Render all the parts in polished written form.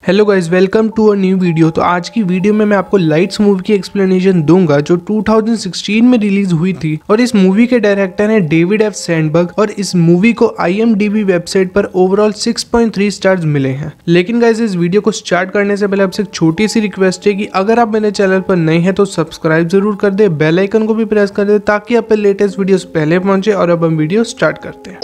Hello guys, welcome to a new video. तो आज की वीडियो में मैं आपको लाइट्स मूवी की एक्सप्लेनेशन दूंगा जो 2016 में रिलीज हुई थी। और इस मूवी के डायरेक्टर हैं डेविड एफ सैंडबर्ग और इस मूवी को IMDb वेबसाइट पर ओवरऑल 6.3 स्टार्स मिले हैं। लेकिन गाइस, इस वीडियो को स्टार्ट करने से पहले आपसे एक छोटी सी रिक्वेस्ट है कि अगर आप मेरे चैनल पर नए हैं तो सब्सक्राइब जरूर कर दे, बेल आइकन को भी प्रेस कर दे ताकि आप पे लेटेस्ट वीडियोस पहले पहुंचे। और अब हम वीडियो स्टार्ट करते हैं।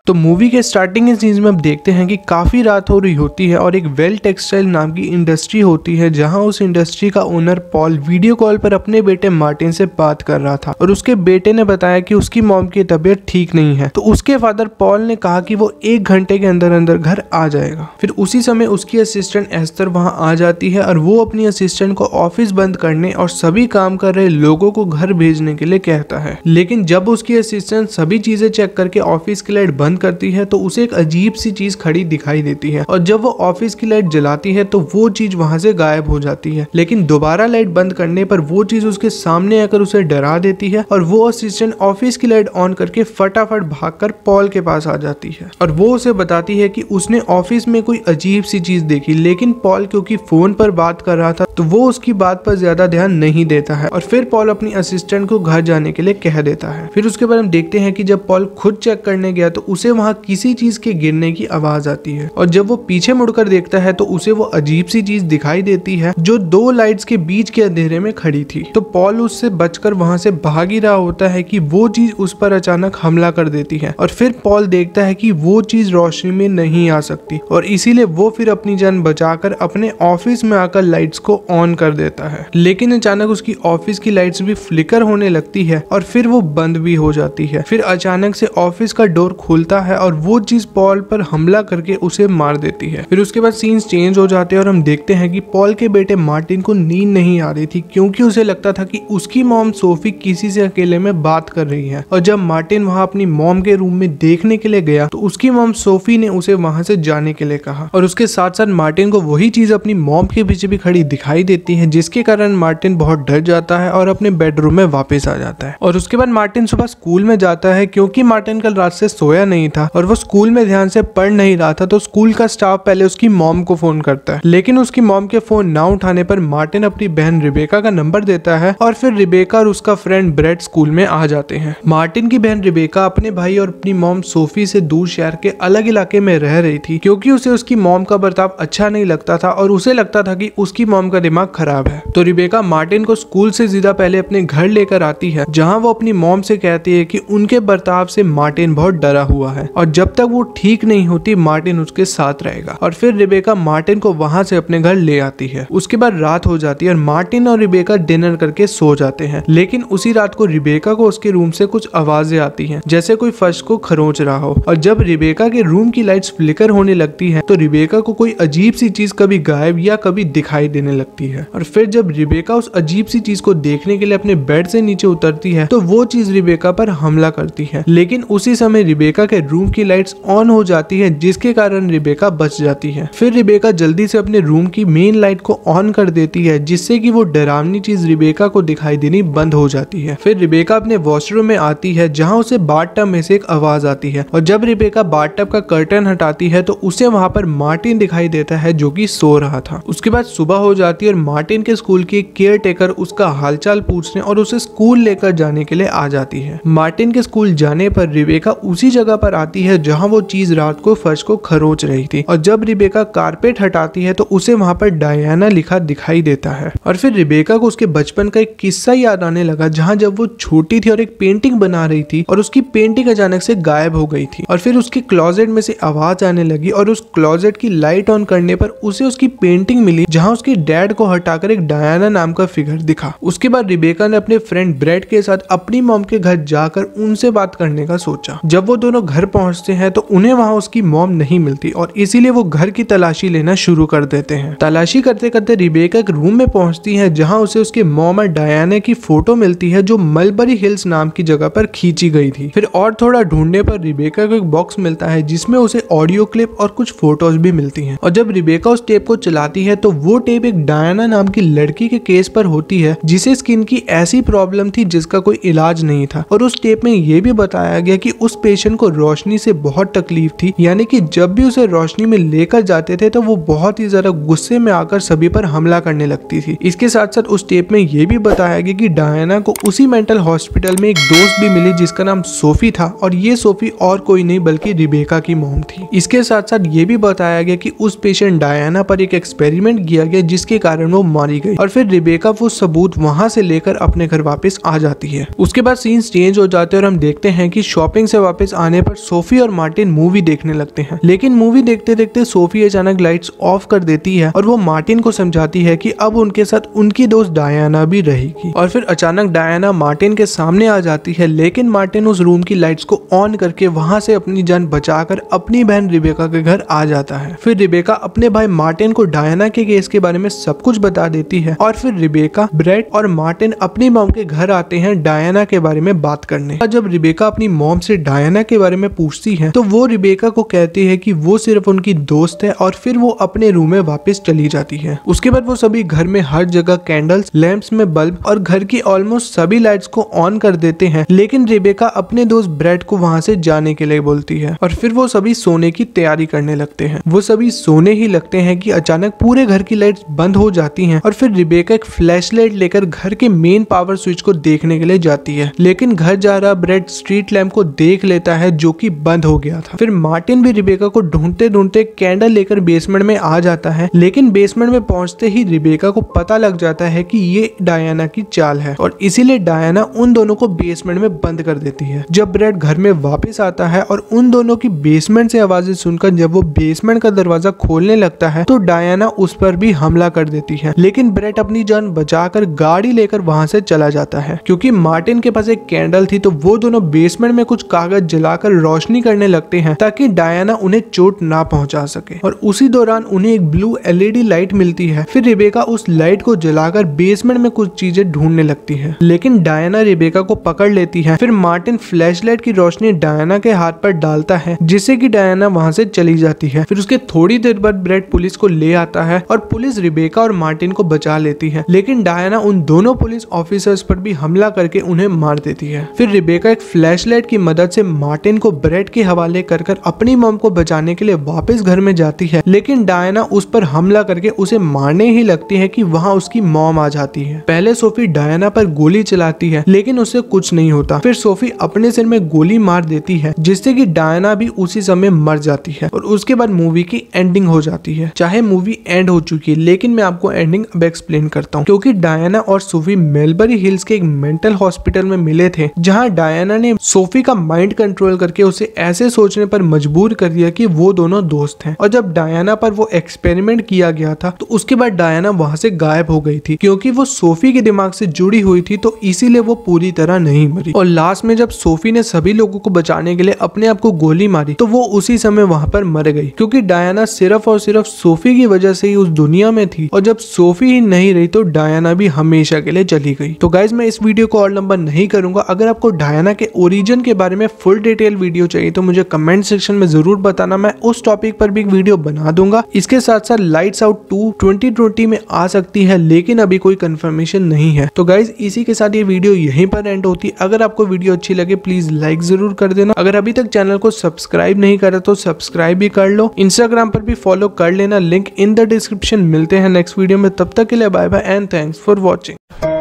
तो मूवी के स्टार्टिंग के सीन्स में हम देखते हैं कि काफी रात हो रही होती है और एक वेल टेक्सटाइल नाम की इंडस्ट्री होती है जहां उस इंडस्ट्री का ओनर पॉल वीडियो कॉल पर अपने बेटे मार्टिन से बात कर रहा था और उसके बेटे ने बताया कि उसकी मॉम की तबीयत ठीक नहीं है। तो उसके फादर पॉल ने कहा कि वो 1 घंटे के अंदर अंदर घर आ जाएगा। फिर उसी समय उसकी असिस्टेंट एस्तर वहां आ जाती है और वो अपनी असिस्टेंट को ऑफिस बंद करने और सभी काम कर रहे लोगों को घर भेजने के लिए कहता है। लेकिन जब उसकी असिस्टेंट सभी चीजें चेक करके ऑफिस की लाइट बंद करती है तो उसे एक अजीब सी चीज खड़ी दिखाई देती है और जब वो ऑफिस की लाइट जलाती है तो वो चीज वहां से गायब हो जाती है। लेकिन दोबारा लाइट बंद करने पर वो चीज उसके सामने आकर उसे डरा देती है और वो असिस्टेंट ऑफिस की लाइट ऑन करके फटाफट भागकर पॉल के पास आ जाती है और वो उसे बताती है कि उसने ऑफिस में कोई अजीब सी चीज देखी। लेकिन पॉल क्योंकि फोन पर बात कर रहा था तो वो उसकी बात पर ज्यादा ध्यान नहीं देता है और फिर पॉल अपनी असिस्टेंट को घर जाने के लिए कह देता है। फिर उसके बाद हम देखते हैं कि जब पॉल खुद चेक करने गया तो उसे वहां किसी चीज के गिरने की आवाज आती है और जब वो पीछे मुड़कर देखता है तो उसे वो अजीब सी चीज दिखाई देती है जो 2 लाइट्स के बीच के अंधेरे में खड़ी थी। तो पॉल उससे बचकर वहां से भाग ही रहा होता है कि वो चीज उस पर अचानक हमला कर देती है और फिर पॉल देखता है कि वो चीज रोशनी में नहीं आ सकती और इसीलिए वो फिर अपनी जान बचाकर अपने ऑफिस में आकर लाइट्स को ऑन कर देता है। लेकिन अचानक उसकी ऑफिस की लाइट्स भी फ्लिकर होने लगती है और फिर वो बंद भी हो जाती है। फिर अचानक से ऑफिस का डोर खुलता है और वो चीज पॉल पर हमला करके उसे मार देती है। फिर उसके बाद सीन्स चेंज हो जाते हैं और हम देखते हैं कि पॉल के बेटे मार्टिन को नींद नहीं आ रही थी क्योंकि उसे लगता था कि उसकी मॉम सोफी किसी से अकेले में बात कर रही है। और जब मार्टिन वहां अपनी मॉम के रूम में देखने के लिए गया तो उसकी मॉम सोफी ने उसे वहां से जाने के लिए कहा और उसके साथ साथ मार्टिन को वही चीज अपनी मॉम के पीछे भी खड़ी दिखाई देती है जिसके कारण मार्टिन बहुत डर जाता है और अपने बेडरूम में वापस आ जाता है। और उसके बाद मार्टिन सुबह स्कूल में जाता है क्योंकि मार्टिन कल रात से सोया नहीं था और वो स्कूल में ध्यान से पढ़ नहीं रहा था। तो स्कूल का स्टाफ पहले उसकी मॉम को फोन करता है लेकिन उसकी मॉम के फोन ना उठाने पर मार्टिन अपनी बहन रिबेका का नंबर देता है और फिर रिबेका और उसका फ्रेंड ब्रेड स्कूल में आ जाते हैं। मार्टिन की बहन रिबेका अपने भाई और अपनी मॉम सोफी से दूर शहर के अलग इलाके में रह रही थी क्योंकि उसे उसकी मॉम का बर्ताव अच्छा नहीं लगता था और उसे लगता था कि उसकी मॉम का दिमाग खराब है। तो रिबेका मार्टिन को स्कूल से सीधा पहले अपने घर लेकर आती है जहाँ वो अपनी मॉम से कहती है कि उनके बर्ताव से मार्टिन बहुत डरा हुआ है और जब तक वो ठीक नहीं होती मार्टिन उसके साथ रहेगा। और फिर रिबेका मार्टिन को वहां से अपने घर ले आती है। उसके बाद रात हो जाती है और मार्टिन और रिबेका डिनर करके सो जाते हैं। लेकिन उसी रात को रिबेका को उसके रूम से कुछ आवाजें आती हैं जैसे कोई फर्श को खरोंच रहा हो और जब रिबेका के रूम की लाइट्स फ्लिकर होने लगती है तो रिबेका को कोई अजीब सी चीज कभी गायब या कभी दिखाई देने लगती है। और फिर जब रिबेका उस अजीब सी चीज को देखने के लिए अपने बेड से नीचे उतरती है तो वो चीज रिबेका पर हमला करती है। लेकिन उसी समय रिबेका के रूम की लाइट्स ऑन हो जाती है जिसके कारण रिबेका बच जाती है। फिर रिबेका जल्दी से अपने रूम की मेन लाइट को ऑन कर देती है जिससे कि वो डरावनी चीज रिबेका को दिखाई देनी बंद हो जाती है। फिर रिबेका अपने वॉशरूम में आती है जहां उसे बाथटब में से एक आवाज आती है और जब रिबेका बाथटब का कर्टन हटाती है तो उसे वहां पर मार्टिन दिखाई देता है जो कि सो रहा था। उसके बाद सुबह हो जाती है और मार्टिन के स्कूल की केयर टेकर उसका हालचाल पूछने और उसे स्कूल लेकर जाने के लिए आ जाती है। मार्टिन के स्कूल जाने पर रिबेका उसी जगह पर आती है जहां वो चीज रात को फर्श को खरोच रही थी और जब रिबेका कारपेट हटाती है तो उसे वहां पर डायना लिखा दिखाई देता है। और फिर रिबेका को उसके बचपन का एक किस्सा याद आने लगा जहां जब वो छोटी थी और एक पेंटिंग बना रही थी और उसकी पेंटिंग अचानक से गायब हो गई थी और फिर उसके क्लोजेट में से आवाज आने लगी और उस क्लोजेट की लाइट ऑन करने पर उसे उसकी पेंटिंग मिली जहां उसके डैड को हटाकर एक डायना नाम का फिगर दिखा। उसके बाद रिबेका ने अपने फ्रेंड ब्रेड के साथ अपनी मॉम के घर जाकर उनसे बात करने का सोचा। जब वो दोनों घर घर पहुंचते हैं तो उन्हें वहां उसकी मॉम नहीं मिलती और इसीलिए वो घर की तलाशी लेना शुरू कर देते हैं। तलाशी करते करते रिबेका एक रूम में पहुंचती है जहां उसे उसके मॉम और डायना की फोटो मिलती है जो मलबरी हिल्स नाम की जगह पर खींची गई थी। फिर और थोड़ा ढूंढने पर रिबेका को एक बॉक्स मिलता है जिसमें उसे ऑडियो क्लिप और कुछ फोटोज भी मिलती हैं। और जब रिबेका उस टेप को चलाती है तो वो टेप एक डायना नाम की लड़की के केस पर होती है जिसे स्किन की ऐसी प्रॉब्लम थी जिसका कोई इलाज नहीं था। और उस टेप में ये भी बताया गया कि उस पेशेंट को रोशनी से बहुत तकलीफ थी, यानी कि जब भी उसे रोशनी में लेकर जाते थे तो वो बहुत ही ज्यादा गुस्से में आकर सभी पर हमला करने लगती थी। इसके साथ साथ उस टेप में ये भी बताया गया कि डायना को उसी मेंटल हॉस्पिटल में एक दोस्त भी मिली जिसका नाम सोफी था और ये सोफी और कोई नहीं बल्कि रिबेका की मॉम थी। इसके साथ साथ ये भी बताया गया कि उस पेशेंट डायना पर एक एक्सपेरिमेंट किया गया जिसके कारण वो मारी गई और फिर रिबेका वो सबूत वहां से लेकर अपने घर वापस आ जाती है। उसके बाद सीन्स चेंज हो जाते हैं और हम देखते हैं कि शॉपिंग से वापस आने पर सोफी और मार्टिन मूवी देखने लगते हैं। लेकिन मूवी देखते देखते सोफी अचानक लाइट्स ऑफ कर देती है और वो मार्टिन को समझाती है कि अब उनके साथ उनकी दोस्त डायना भी रहेगी। और फिर अचानक डायना मार्टिन के सामने आ जाती है, लेकिन मार्टिन उस रूम की लाइट्स को ऑन करके वहां से अपनी जान बचाकर अपनी बहन रिबेका के घर आ जाता है। फिर रिबेका अपने भाई मार्टिन को डायना के केस के बारे में सब कुछ बता देती है और फिर रिबेका, ब्रेट और मार्टिन अपनी मॉम के घर आते हैं डायना के बारे में बात करने। और जब रिबेका अपनी मॉम से डायना के बारे में पूछती है तो वो रिबेका को कहती है कि वो सिर्फ उनकी दोस्त है और फिर वो अपने रूम में वापस चली जाती है। उसके बाद वो सभी घर में हर जगह कैंडल्स, लैंप्स में बल्ब और घर की ऑलमोस्ट सभी लाइट्स को ऑन कर देते हैं, लेकिन रिबेका अपने दोस्त ब्रेट को वहां से जाने के लिए बोलती है और फिर वो सभी सोने की तैयारी करने लगते हैं। वो सभी सोने ही लगते हैं कि अचानक पूरे घर की लाइट्स बंद हो जाती हैं और फिर रिबेका एक फ्लैशलाइट लेकर घर के मेन पावर स्विच को देखने के लिए जाती है, लेकिन घर जा रहा ब्रेट स्ट्रीट लैंप को देख लेता है जो कि बंद हो गया था। फिर मार्टिन भी रिबेका को ढूंढते ढूंढते कैंडल लेकर बेसमेंट में आ जाता है, लेकिन बेसमेंट में पहुंचते ही रिबेका को पता लग जाता है कि ये डायना की चाल है और इसीलिए डायना उन दोनों को बेसमेंट में बंद कर देती है। जब ब्रेट घर में वापस आता है और उन दोनों की बेसमेंट से आवाजें सुनकर जब वो बेसमेंट का दरवाजा खोलने लगता है तो डायना उस पर भी हमला कर देती है, लेकिन ब्रेट अपनी जान बचाकर गाड़ी लेकर वहां से चला जाता है। क्योंकि मार्टिन के पास एक कैंडल थी तो वो दोनों बेसमेंट में कुछ कागज जलाकर रोशनी करने लगते हैं ताकि डायना उन्हें चोट ना पहुंचा सके। और उसी दौरान उन्हें एक ब्लू एलईडी लाइट मिलती है। फिर रिबेका उस लाइट को जलाकर बेसमेंट में कुछ चीजें ढूंढने लगती है, लेकिन डायना रिबेका को पकड़ लेती है। फिर मार्टिन फ्लैशलाइट की रोशनी डायना के हाथ पर डालता है जिससे कि डायना वहां से चली जाती है। फिर उसके थोड़ी देर बाद ब्रेट पुलिस को ले आता है और पुलिस रिबेका और मार्टिन को बचा लेती है, लेकिन डायना उन दोनों पुलिस ऑफिसर्स पर भी हमला करके उन्हें मार देती है। फिर रिबेका एक फ्लैशलाइट की मदद से मार्टिन को ब्रेट के हवाले कर अपनी मॉम को बचाने के लिए वापस घर में जाती है, लेकिन डायना उस पर हमला करके उसे मारने ही लगती है कि वहां उसकी मॉम आ जाती है। पहले सोफी डायना पर गोली चलाती है लेकिन उससे कुछ नहीं होता। फिर सोफी अपने सिर में गोली मार देती है जिससे कि डायना भी उसी समय मर जाती है और उसके बाद मूवी की एंडिंग हो जाती है। चाहे मूवी एंड हो चुकी है लेकिन मैं आपको एंडिंग अब एक्सप्लेन करता हूँ। क्योंकि डायना और सोफी मेलबरी हिल्स के एक मेंटल हॉस्पिटल में मिले थे जहाँ डायना ने सोफी का माइंड कंट्रोल करके उसे ऐसे सोचने पर मजबूर कर दिया कि वो दोनों दोस्त हैं। और जब डायना पर वो एक्सपेरिमेंट किया गया था तो उसके बाद डायना वहां से गायब हो गई थी क्योंकि वो सोफी के दिमाग से जुड़ी हुई थी, तो इसीलिए वो पूरी तरह नहीं मरी। और लास्ट में जब सोफी ने सभी लोगों को बचाने के लिए अपने आप को गोली मारी तो वो उसी समय वहां पर मर गई क्योंकि डायना सिर्फ और सिर्फ सोफी की वजह से ही उस दुनिया में थी और जब सोफी ही नहीं रही तो डायना भी हमेशा के लिए चली गई। तो गाइज मैं इस वीडियो को और लंबा नहीं करूंगा। अगर आपको डायना के ओरिजिन के बारे में फुल डिटेल वीडियो चाहिए तो मुझे कमेंट सेक्शन में जरूर बताना, मैं उस टॉपिक पर भी एक वीडियो बना दूंगा। इसके साथ साथ लाइट्स आउट 2 2020 में आ सकती है लेकिन अभी कोई कंफर्मेशन नहीं है। तो गाइज इसी के साथ ये वीडियो यहीं पर एंड होती है। अगर आपको वीडियो अच्छी लगे प्लीज लाइक जरूर कर देना। अगर अभी तक चैनल को सब्सक्राइब नहीं करा तो सब्सक्राइब भी कर लो। इंस्टाग्राम पर भी फॉलो कर लेना, लिंक इन द डिस्क्रिप्शन। मिलते हैं नेक्स्ट वीडियो में, तब तक के लिए bye bye and thanks for watching.